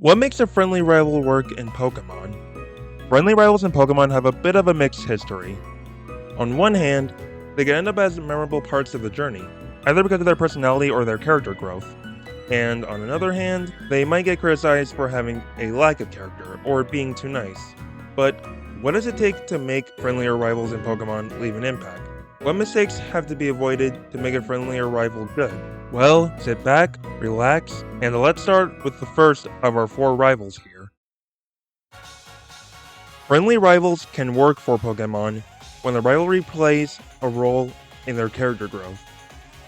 What makes a friendly rival work in Pokemon? Friendly rivals in Pokemon have a bit of a mixed history. On one hand, they can end up as memorable parts of the journey, either because of their personality or their character growth. And on another hand, they might get criticized for having a lack of character or being too nice. But what does it take to make friendlier rivals in Pokemon leave an impact? What mistakes have to be avoided to make a friendlier rival good? Well, sit back, relax, and let's start with the first of our four rivals here. Friendly rivals can work for Pokemon when the rivalry plays a role in their character growth.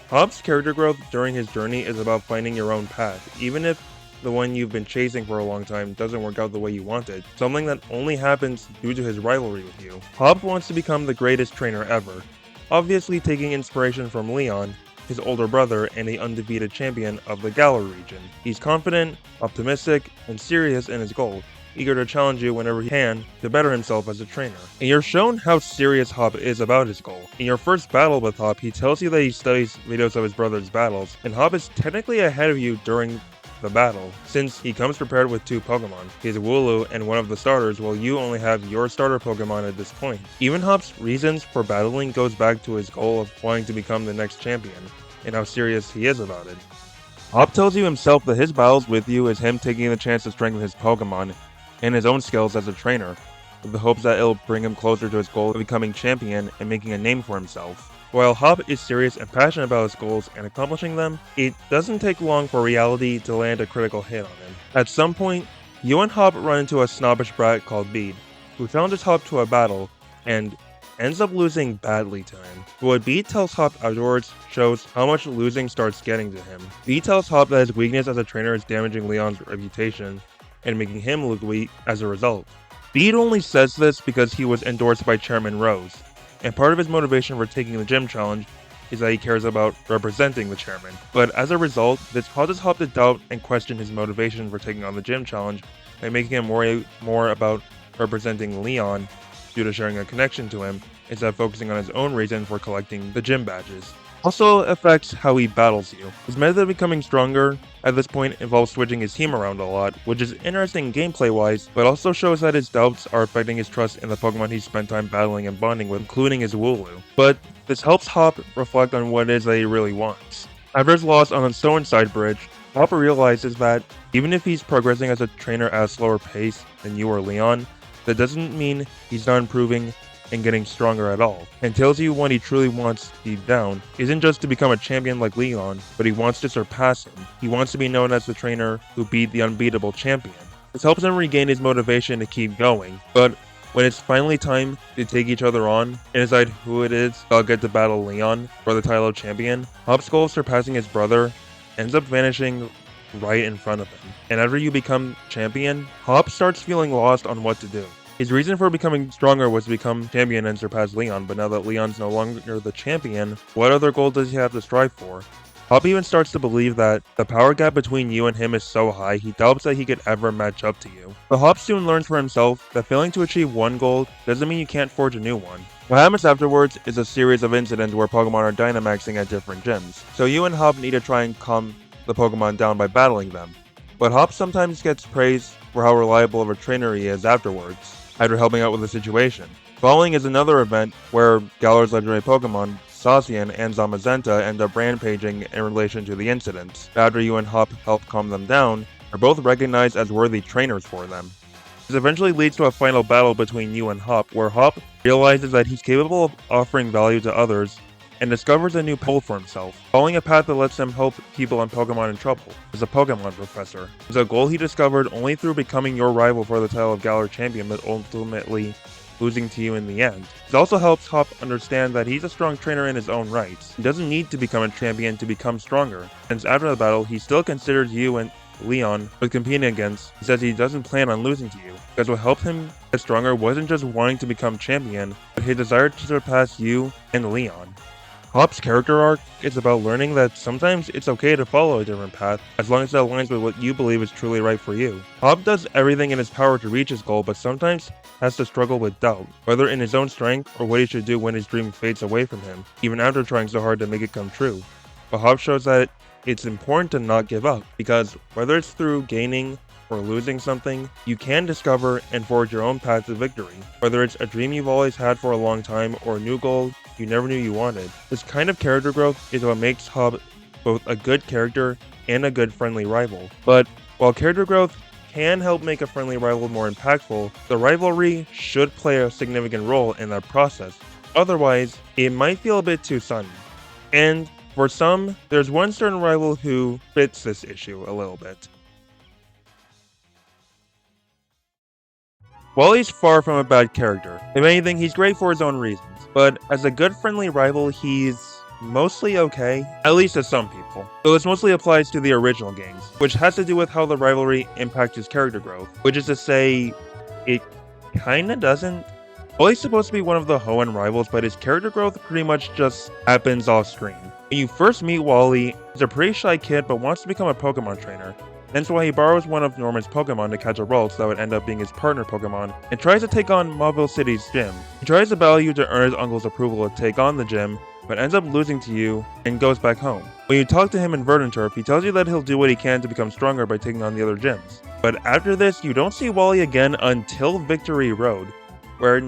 Hop's character growth during his journey is about finding your own path, even if the one you've been chasing for a long time doesn't work out the way you wanted, something that only happens due to his rivalry with you. Hop wants to become the greatest trainer ever, obviously taking inspiration from Leon, his older brother and the undefeated champion of the Galar region. He's confident, optimistic, and serious in his goal, eager to challenge you whenever he can to better himself as a trainer. And you're shown how serious Hop is about his goal. In your first battle with Hop, he tells you that he studies videos of his brother's battles, and Hop is technically ahead of you during the battle, since he comes prepared with two Pokemon, his Wooloo and one of the starters, while you only have your starter Pokemon at this point. Even Hop's reasons for battling goes back to his goal of wanting to become the next champion, and how serious he is about it. Hop tells you himself that his battles with you is him taking the chance to strengthen his Pokemon and his own skills as a trainer, with the hopes that it'll bring him closer to his goal of becoming champion and making a name for himself. While Hop is serious and passionate about his goals and accomplishing them, it doesn't take long for reality to land a critical hit on him. At some point, you and Hop run into a snobbish brat called Bede, who challenges Hop to a battle and ends up losing badly to him. But what Bede tells Hop afterwards shows how much losing starts getting to him. Bede tells Hop that his weakness as a trainer is damaging Leon's reputation and making him look weak as a result. Bede only says this because he was endorsed by Chairman Rose, and part of his motivation for taking the gym challenge is that he cares about representing the chairman. But as a result, this causes Hop to doubt and question his motivation for taking on the gym challenge by making him worry more about representing Leon due to sharing a connection to him instead of focusing on his own reason for collecting the gym badges. Also affects how he battles you. His method of becoming stronger at this point involves switching his team around a lot, which is interesting gameplay-wise, but also shows that his doubts are affecting his trust in the Pokemon he's spent time battling and bonding with, including his Wooloo. But this helps Hop reflect on what it is that he really wants. After his loss on the Stoneside Bridge, Hop realizes that even if he's progressing as a trainer at a slower pace than you or Leon, that doesn't mean he's not improving and getting stronger at all, and tells you what he truly wants deep down isn't just to become a champion like Leon, but he wants to surpass him. He wants to be known as the trainer who beat the unbeatable champion. This helps him regain his motivation to keep going, but when it's finally time to take each other on and decide who it is that'll get to battle Leon for the title of champion, Hop's goal of surpassing his brother ends up vanishing right in front of him. And after you become champion, Hop starts feeling lost on what to do. His reason for becoming stronger was to become champion and surpass Leon, but now that Leon's no longer the champion, what other goal does he have to strive for? Hop even starts to believe that the power gap between you and him is so high, he doubts that he could ever match up to you. But Hop soon learns for himself that failing to achieve one goal doesn't mean you can't forge a new one. What happens afterwards is a series of incidents where Pokemon are Dynamaxing at different gyms, so you and Hop need to try and calm the Pokemon down by battling them. But Hop sometimes gets praised for how reliable of a trainer he is afterwards, after helping out with the situation. Following is another event where Galar's legendary Pokemon, Zacian and Zamazenta, end up rampaging in relation to the incidents. After you and Hop help calm them down, are both recognized as worthy trainers for them. This eventually leads to a final battle between you and Hop, where Hop realizes that he's capable of offering value to others and discovers a new goal for himself, following a path that lets him help people and Pokemon in trouble as a Pokemon professor. It's a goal he discovered only through becoming your rival for the title of Galar champion, but ultimately losing to you in the end. It also helps Hop understand that he's a strong trainer in his own rights. He doesn't need to become a champion to become stronger, since after the battle he still considers you and Leon was competing against. He says he doesn't plan on losing to you, because what helped him get stronger wasn't just wanting to become champion, but his desire to surpass you and Leon. Hop's character arc is about learning that sometimes it's okay to follow a different path, as long as it aligns with what you believe is truly right for you. Hop does everything in his power to reach his goal, but sometimes has to struggle with doubt, whether in his own strength or what he should do when his dream fades away from him, even after trying so hard to make it come true. But Hop shows that it's important to not give up, because whether it's through gaining or losing something, you can discover and forge your own path to victory. Whether it's a dream you've always had for a long time or a new goal you never knew you wanted. This kind of character growth is what makes Hub both a good character and a good friendly rival. But while character growth can help make a friendly rival more impactful, the rivalry should play a significant role in that process. Otherwise, it might feel a bit too sudden. And for some, there's one certain rival who fits this issue a little bit. Wally's far from a bad character. If anything, he's great for his own reasons. But as a good friendly rival, he's mostly okay, at least to some people. Though this mostly applies to the original games, which has to do with how the rivalry impacts his character growth, which is to say, it kinda doesn't. Wally's supposed to be one of the Hoenn rivals, but his character growth pretty much just happens off screen. When you first meet Wally, he's a pretty shy kid but wants to become a Pokemon trainer. That's why he borrows one of Norman's Pokemon to catch a Ralts that would end up being his partner Pokemon, and tries to take on Mauville City's gym. He tries to battle you to earn his uncle's approval to take on the gym, but ends up losing to you and goes back home. When you talk to him in Verdanturf, he tells you that he'll do what he can to become stronger by taking on the other gyms. But after this, you don't see Wally again until Victory Road, where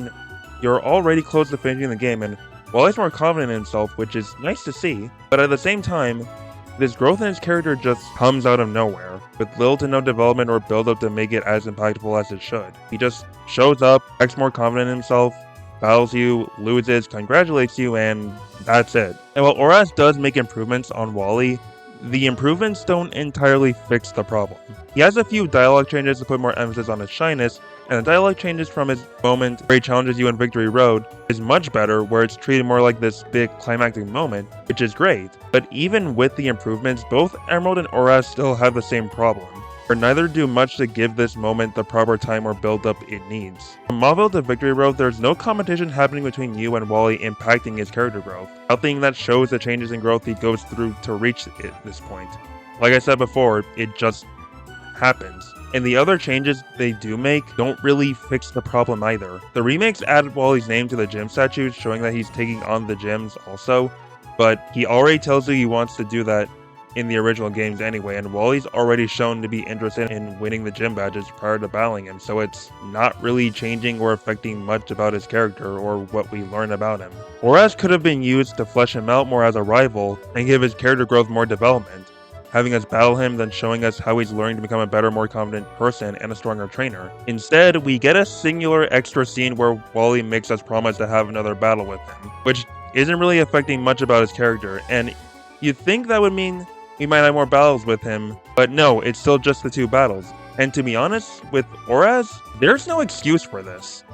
you're already close to finishing the game, and Wally's more confident in himself, which is nice to see, but at the same time, this growth in his character just comes out of nowhere, with little to no development or build-up to make it as impactful as it should. He just shows up, acts more confident in himself, battles you, loses, congratulates you, and that's it. And while Oras does make improvements on Wally, the improvements don't entirely fix the problem. He has a few dialogue changes to put more emphasis on his shyness, and the dialogue changes from his moment where he challenges you in Victory Road is much better, where it's treated more like this big climactic moment, which is great. But even with the improvements, both Emerald and Oras still have the same problem, where neither do much to give this moment the proper time or build-up it needs. From Mauville to Victory Road, there's no competition happening between you and Wally impacting his character growth, nothing that shows the changes in growth he goes through to reach this point. Like I said before, it just happens. And the other changes they do make don't really fix the problem either. The remakes added Wally's name to the gym statues, showing that he's taking on the gyms also, but he already tells you he wants to do that in the original games anyway, and Wally's already shown to be interested in winning the gym badges prior to battling him, so it's not really changing or affecting much about his character or what we learn about him. Oras could have been used to flesh him out more as a rival and give his character growth more development, having us battle him, then showing us how he's learning to become a better, more confident person and a stronger trainer. Instead, we get a singular extra scene where Wally makes us promise to have another battle with him, which isn't really affecting much about his character, and you'd think that would mean we might have more battles with him, but no, it's still just the 2 battles. And to be honest, with Oras, there's no excuse for this.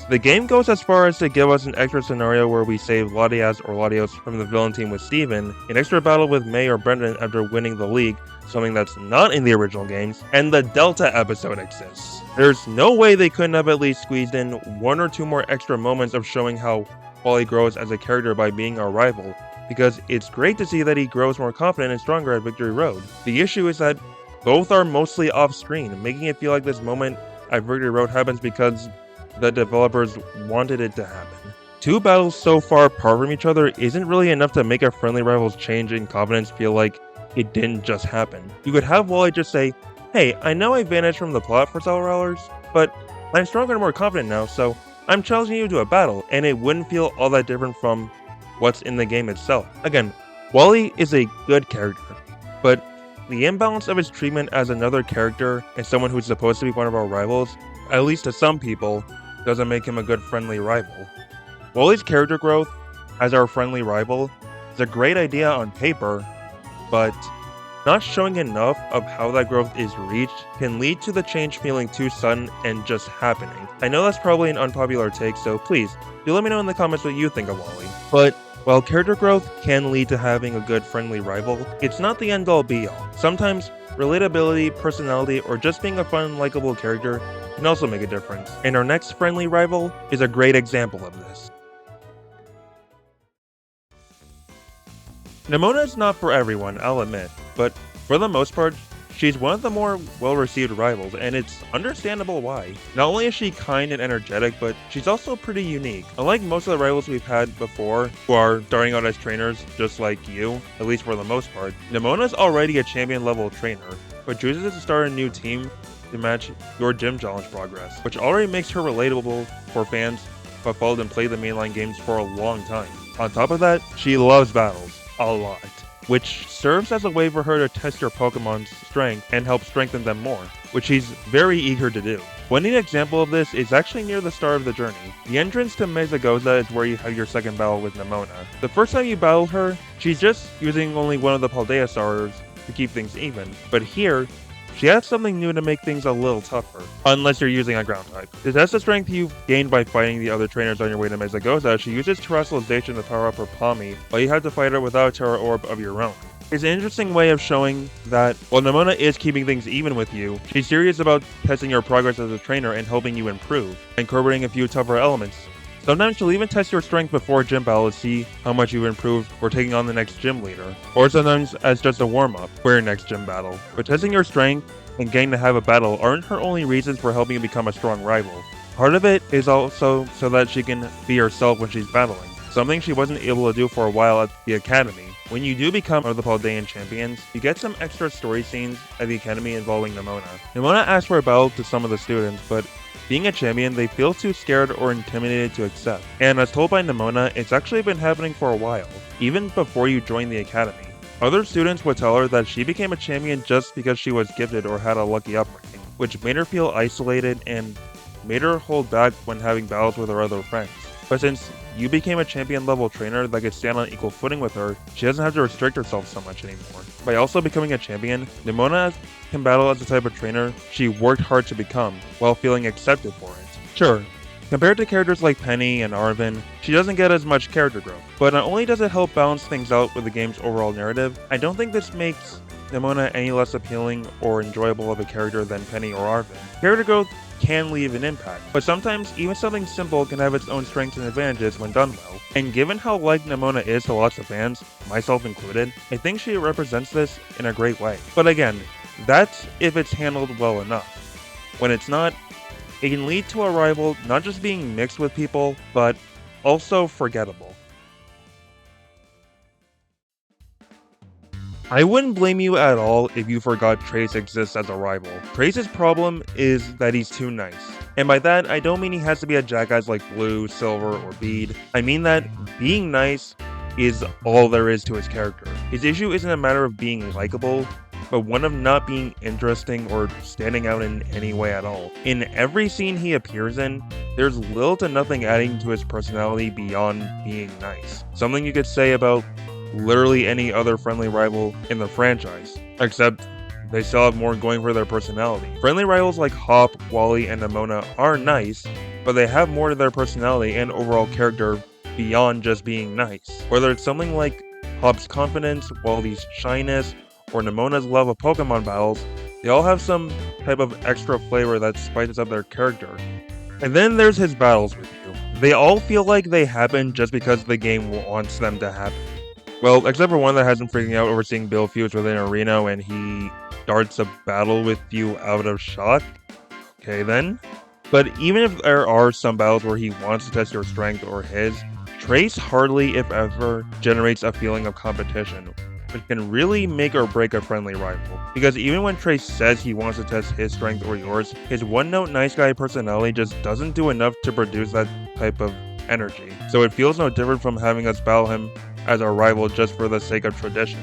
The game goes as far as to give us an extra scenario where we save Latias or Latios from the villain team with Steven, an extra battle with May or Brendan after winning the league, something that's not in the original games, and the Delta episode exists. There's no way they couldn't have at least squeezed in 1 or 2 more extra moments of showing how Wally grows as a character by being our rival, because it's great to see that he grows more confident and stronger at Victory Road. The issue is that both are mostly off-screen, making it feel like this moment at Victory Road happens because the developers wanted it to happen. 2 battles so far apart from each other isn't really enough to make a friendly rival's change in confidence feel like it didn't just happen. You could have Wally just say, "Hey, I know I vanished from the plot for several hours, but I'm stronger and more confident now, so I'm challenging you to a battle," and it wouldn't feel all that different from what's in the game itself. Again, Wally is a good character, but the imbalance of his treatment as another character and someone who's supposed to be one of our rivals, at least to some people, doesn't make him a good friendly rival. Wally's character growth as our friendly rival is a great idea on paper, but not showing enough of how that growth is reached can lead to the change feeling too sudden and just happening. I know that's probably an unpopular take, so please, do let me know in the comments what you think of Wally. But while character growth can lead to having a good friendly rival, it's not the end-all be-all. Sometimes relatability, personality, or just being a fun, likable character can also make a difference, and our next friendly rival is a great example of this. Nemona is not for everyone, I'll admit, but for the most part, she's one of the more well-received rivals, and it's understandable why. Not only is she kind and energetic, but she's also pretty unique. Unlike most of the rivals we've had before, who are starting out as trainers just like you, at least for the most part, Nemona's already a champion level trainer, but chooses to start a new team to match your gym challenge progress, which already makes her relatable for fans who have followed and played the mainline games for a long time. On top of that, she loves battles a lot, which serves as a way for her to test your Pokemon's strength and help strengthen them more, which she's very eager to do. One neat example of this is actually near the start of the journey. The entrance to Mesagoza is where you have your second battle with Nemona. The first time you battle her, she's just using only one of the Paldea stars to keep things even, but here, she adds something new to make things a little tougher, unless you're using a ground type. To test the strength you've gained by fighting the other trainers on your way to Mesagoza, she uses Terrestrialization to power up her Palmy, while you have to fight her without a Terra Orb of your own. It's an interesting way of showing that while Nemona is keeping things even with you, she's serious about testing your progress as a trainer and helping you improve, incorporating a few tougher elements. Sometimes she'll even test your strength before a gym battle to see how much you've improved for taking on the next gym leader, or sometimes as just a warm-up for your next gym battle. But testing your strength and getting to have a battle aren't her only reasons for helping you become a strong rival. Part of it is also so that she can be herself when she's battling, something she wasn't able to do for a while at the academy. When you do become one of the Paldean champions, you get some extra story scenes at the academy involving Nemona. Nemona asks for a battle to some of the students, but being a champion, they feel too scared or intimidated to accept. And as told by Nemona, it's actually been happening for a while, even before you join the academy. Other students would tell her that she became a champion just because she was gifted or had a lucky upbringing, which made her feel isolated and made her hold back when having battles with her other friends. But since you became a champion level trainer that could stand on equal footing with her, she doesn't have to restrict herself so much anymore. By also becoming a champion, Nemona can battle as the type of trainer she worked hard to become, while feeling accepted for it. Sure, compared to characters like Penny and Arvin, she doesn't get as much character growth, but not only does it help balance things out with the game's overall narrative, I don't think this makes Nemona any less appealing or enjoyable of a character than Penny or Arvin. Character growth can leave an impact, but sometimes even something simple can have its own strengths and advantages when done well. And given how liked Nemona is to lots of fans, myself included, I think she represents this in a great way. But again, that's if it's handled well enough. When it's not, it can lead to a rival not just being mixed with people, but also forgettable. I wouldn't blame you at all if you forgot Trace exists as a rival. Trace's problem is that he's too nice. And by that, I don't mean he has to be a jackass like Blue, Silver, or Bede. I mean that being nice is all there is to his character. His issue isn't a matter of being likable, but one of not being interesting or standing out in any way at all. In every scene he appears in, there's little to nothing adding to his personality beyond being nice. Something you could say about literally any other friendly rival in the franchise, except they still have more going for their personality. Friendly rivals like Hop, Wally, and Nemona are nice, but they have more to their personality and overall character beyond just being nice. Whether it's something like Hop's confidence, Wally's shyness, or Nemona's love of Pokemon battles, they all have some type of extra flavor that spices up their character. And then there's his battles with you. They all feel like they happen just because the game wants them to happen. Well, except for one that has him freaking out over seeing Bill Fuse within a Reno and he starts a battle with you out of shock. Okay then. But even if there are some battles where he wants to test your strength or his, Trace hardly, if ever, generates a feeling of competition, which can really make or break a friendly rival. Because even when Trace says he wants to test his strength or yours, his one-note nice guy personality just doesn't do enough to produce that type of energy. So it feels no different from having us battle him as our rival just for the sake of tradition.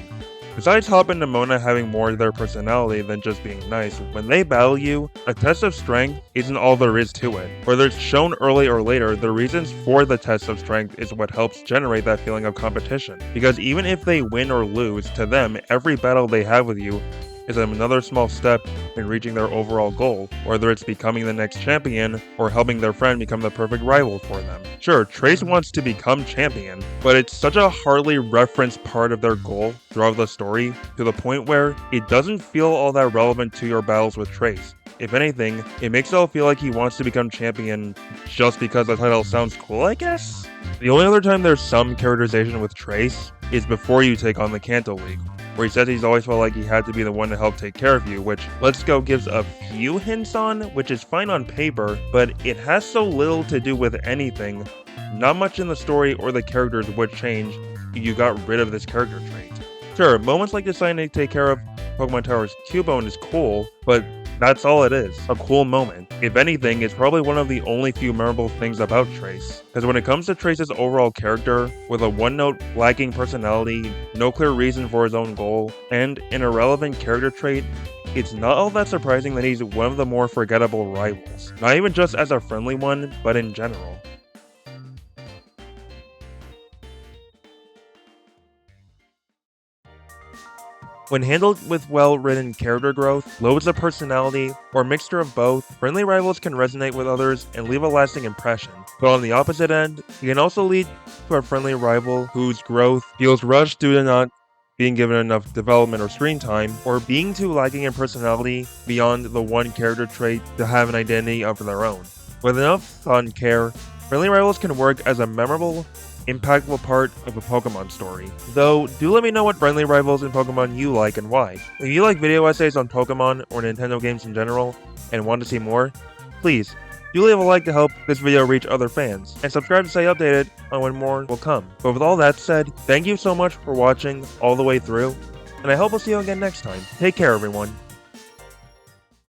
Besides Hop and Nemona having more of their personality than just being nice, when they battle you, a test of strength isn't all there is to it. Whether it's shown early or later, the reasons for the test of strength is what helps generate that feeling of competition. Because even if they win or lose, to them, every battle they have with you is another small step in reaching their overall goal, whether it's becoming the next champion or helping their friend become the perfect rival for them. Sure, Trace wants to become champion, but it's such a hardly referenced part of their goal throughout the story to the point where it doesn't feel all that relevant to your battles with Trace. If anything, it makes it all feel like he wants to become champion just because the title sounds cool, I guess? The only other time there's some characterization with Trace is before you take on the Kanto League, where he says he's always felt like he had to be the one to help take care of you, which Let's Go gives a few hints on, which is fine on paper, but it has so little to do with anything. Not much in the story or the characters would change if you got rid of this character trait. Sure, moments like deciding to take care of Pokemon Tower's Cubone is cool, but that's all it is, a cool moment. If anything, it's probably one of the only few memorable things about Trace. Because when it comes to Trace's overall character, with a one-note lacking personality, no clear reason for his own goal, and an irrelevant character trait, it's not all that surprising that he's one of the more forgettable rivals. Not even just as a friendly one, but in general. When handled with well-written character growth, loads of personality, or a mixture of both, friendly rivals can resonate with others and leave a lasting impression. But on the opposite end, it can also lead to a friendly rival whose growth feels rushed due to not being given enough development or screen time, or being too lacking in personality beyond the one character trait to have an identity of their own. With enough thought and care, friendly rivals can work as a memorable, impactful part of a Pokemon story. Though, do let me know what friendly rivals in Pokemon you like and why. If you like video essays on Pokemon or Nintendo games in general, and want to see more, please, do leave a like to help this video reach other fans, and subscribe to stay updated on when more will come. But with all that said, thank you so much for watching all the way through, and I hope I'll see you again next time. Take care, everyone.